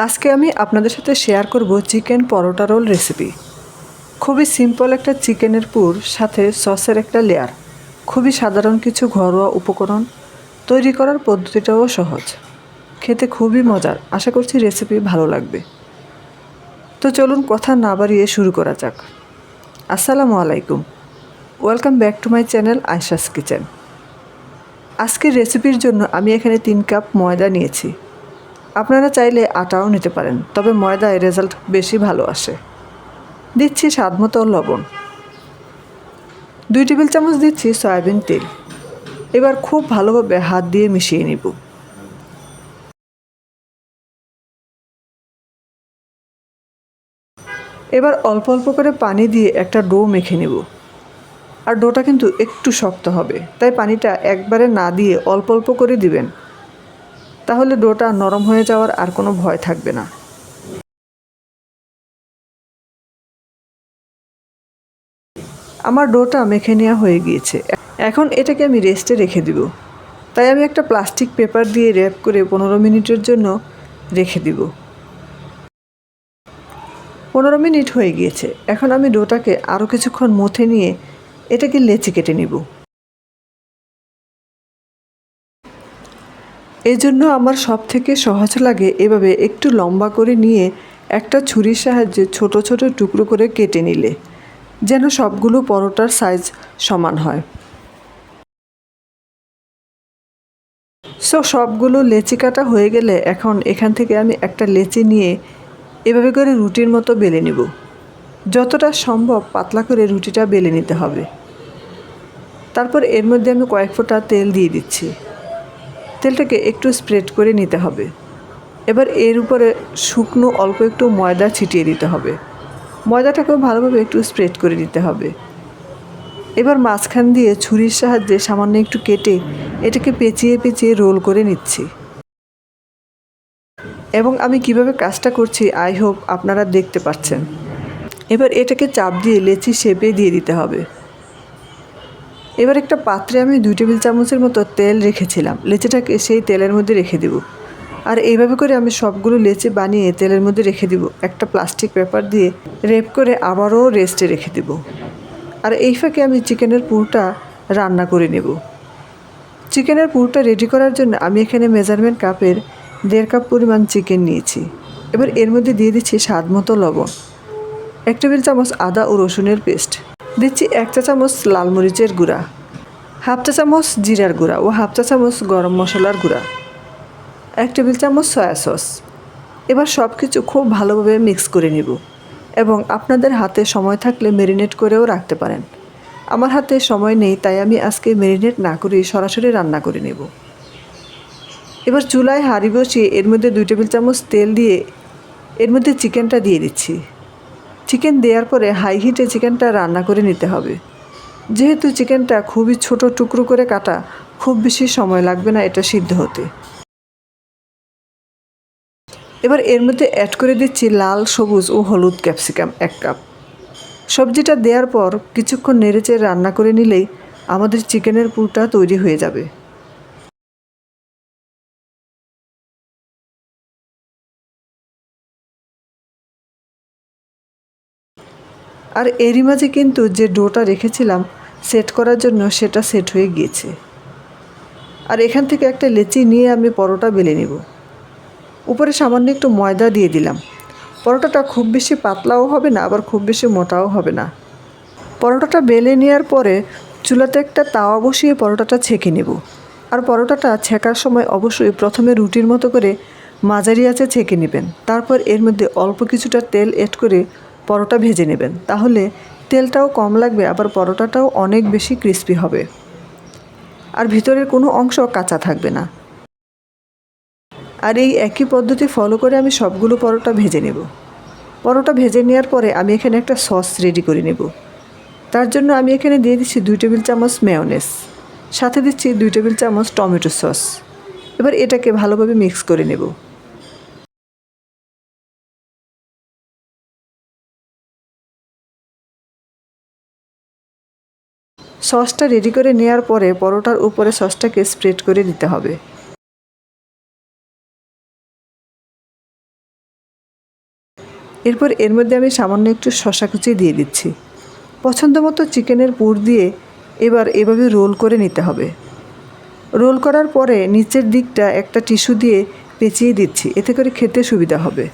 আজকে আমি আপনাদের সাথে শেয়ার করব চিকেন পরোটা রোল রেসিপি। খুবই সিম্পল একটা চিকেনের পুর সাথে সসের একটা লেয়ার। খুবই সাধারণ কিছু ঘরোয়া উপকরণ, তৈরি করার পদ্ধতিটাও সহজ, খেতে খুবই মজার। আশা করছি রেসিপি ভালো লাগবে। তো চলুন কথা না বাড়িয়ে শুরু করা যাক। আসসালামু আলাইকুম, welcome back to my channel Ayesha's kitchen. আজকের রেসিপির জন্য আমি এখানে 3 কাপ ময়দা নিয়েছি। আপনারা চাইলে আটাও নিতে পারেন, তবে ময়দায় রেজাল্ট বেশি ভালো আসে। দিচ্ছি স্বাদমতো লবণ, 2 টেবিল চামচ দিচ্ছি সয়াবিন তেল। এবার খুব ভালোভাবে হাত দিয়ে মিশিয়ে নিব। এবার অল্প অল্প করে পানি দিয়ে একটা ডো মেখে নেব। আর ডোটা কিন্তু একটু শক্ত হবে, তাই পানিটা একবারে না দিয়ে অল্প অল্প করে দিবেন। তাহলে ডোটা নরম হয়ে যাওয়ার আর কোনো ভয় থাকবে না। আমার ডোটা মেখে নেওয়া হয়ে গিয়েছে। এখন এটাকে আমি রেস্টে রেখে দিব। তাই আমি একটা প্লাস্টিক পেপার দিয়ে র্যাপ করে 15 মিনিটের জন্য রেখে দিব। 15 মিনিট হয়ে গিয়েছে। এখন আমি ডোটাকে আরও কিছুক্ষণ মথে নিয়ে এটাকে লেচি কেটে নিব। এই জন্য আমার সব থেকে সহজ লাগে এভাবে একটু লম্বা করে নিয়ে একটা ছুরির সাহায্যে ছোট ছোট টুকরো করে কেটে নিলে যেন সবগুলো পরোটার সাইজ সমান হয়। সবগুলো লেচি কাটা হয়ে গেলে এখন এখান থেকে আমি একটা লেচি নিয়ে এভাবে করে রুটির মতো বেলে নিব। যতটা সম্ভব পাতলা করে রুটিটা বেলে নিতে হবে। তারপর এর মধ্যে আমি কয়েক ফোঁটা তেল দিয়ে দিচ্ছি। তেলটাকে একটু স্প্রেড করে নিতে হবে। এবার এর উপরে শুকনো অল্প একটু ময়দা ছিটিয়ে দিতে হবে। ময়দাটাকেও ভালোভাবে একটু স্প্রেড করে দিতে হবে। এবার মাঝখান দিয়ে ছুরির সাহায্যে সামান্য একটু কেটে এটাকে পেঁচিয়ে পেঁচিয়ে রোল করে নিচ্ছি। এবং আমি কিভাবে কাজটা করছি আই হোপ আপনারা দেখতে পাচ্ছেন। এবার এটাকে চাপ দিয়ে লেচি শেপে দিয়ে দিতে হবে। এবার একটা পাত্রে আমি 2 টেবিল চামচের মতো তেল রেখেছিলাম। লেচিটাকে সেই তেলের মধ্যে রেখে দিব। আর এইভাবে করে আমি সবগুলো লেচি বানিয়ে তেলের মধ্যে রেখে দিব। একটা প্লাস্টিক পেপার দিয়ে রেপ করে আবারও রেস্টে রেখে দিব। আর এই ফাঁকে আমি চিকেনের পুরটা রান্না করে নেব। চিকেনের পুরটা রেডি করার জন্য আমি এখানে মেজারমেন্ট কাপের 1.5 কাপ পরিমাণ চিকেন নিয়েছি। এবার এর মধ্যে দিয়ে দিচ্ছি স্বাদ মতো লবণ, 1 টেবিল চামচ আদা ও রসুনের পেস্ট, দিচ্ছি 1 চা চামচ লাল মরিচের গুঁড়া, 1/2 চা চামচ জিরার গুঁড়া ও 1/2 চা চামচ গরম মশলার গুঁড়া, 1 টেবিল চামচ সয়া সস। এবার সব কিছু খুব ভালোভাবে মিক্স করে নেব। এবং আপনাদের হাতে সময় থাকলে ম্যারিনেট করেও রাখতে পারেন। আমার হাতে সময় নেই, তাই আমি আজকে ম্যারিনেট না করেই সরাসরি রান্না করে নেব। এবার চুলায় হাঁড়ি বসিয়ে এর মধ্যে 2 টেবিল চামচ তেল দিয়ে এর মধ্যে চিকেনটা দিয়ে দিচ্ছি। চিকেন দেওয়ার পরে হাই হিটে চিকেনটা রান্না করে নিতে হবে। যেহেতু চিকেনটা খুবই ছোট টুকরো করে কাটা, খুব বেশি সময় লাগবে না এটা সিদ্ধ হতে। এবার এর মধ্যে অ্যাড করে দিচ্ছি লাল, সবুজ ও হলুদ ক্যাপসিকাম 1 কাপ। সবজিটা দেওয়ার পর কিছুক্ষণ নেড়েচেড়ে রান্না করে নিলেই আমাদের চিকেনের পুরটা তৈরি হয়ে যাবে। আর এরই মাঝে কিন্তু যে ডোটা রেখেছিলাম সেট করার জন্য সেটা সেট হয়ে গিয়েছে। আর এখান থেকে একটা লেচি নিয়ে আমি পরোটা বেলে নেব। উপরে সামান্য একটু ময়দা দিয়ে দিলাম। পরোটাটা খুব বেশি পাতলাও হবে না, আবার খুব বেশি মোটাও হবে না। পরোটাটা বেলে নেওয়ার পরে চুলাতে একটা তাওয়া বসিয়ে পরোটাটা ছেঁকে নেব। আর পরোটাটা ছেঁকার সময় অবশ্যই প্রথমে রুটির মতো করে মাঝারি আঁচে ছেঁকে নেবেন। তারপর এর মধ্যে অল্প কিছুটা তেল অ্যাড করে পরোটা ভেজে নেবেন। তাহলে তেলটাও কম লাগবে, আবার পরোটাটাও অনেক বেশি ক্রিস্পি হবে। আর ভিতরের কোনো অংশ কাঁচা থাকবে না। আর এই একই পদ্ধতি ফলো করে আমি সবগুলো পরোটা ভেজে নেব। পরোটা ভেজে নেওয়ার পরে আমি এখানে একটা সস রেডি করে নেব। তার জন্য আমি এখানে দিয়ে দিচ্ছি 2 টেবিল চামচ মেয়োনেজ, সাথে দিচ্ছি 2 টেবিল চামচ টমেটো সস। এবার এটাকে ভালোভাবে মিক্স করে নেব। সসটা রেডি করে নেওয়ার পরে পরোটার উপরে সসটাকে স্প্রেড করে দিতে হবে। এরপর এর মধ্যে আমি সামান্য একটু শসা কুচি দিয়ে দিচ্ছি। পছন্দ মতো চিকেনের পুর দিয়ে এবার এভাবে রোল করে নিতে হবে। রোল করার পরে নিচের দিকটা একটা টিস্যু দিয়ে পেঁচিয়ে দিচ্ছি, এতে করে খেতে সুবিধা হবে।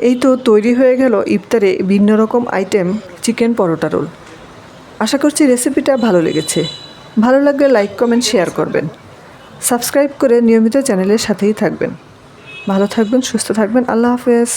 এই তো তৈরি হয়ে গেল ইফতারে ভিন্ন রকম আইটেম চিকেন পরোটা রোল। আশা করছি রেসিপিটা ভালো লেগেছে। ভালো লাগলে লাইক, কমেন্ট, শেয়ার করবেন। সাবস্ক্রাইব করে নিয়মিত চ্যানেলের সাথেই থাকবেন। ভালো থাকবেন, সুস্থ থাকবেন। আল্লাহ হাফেজ।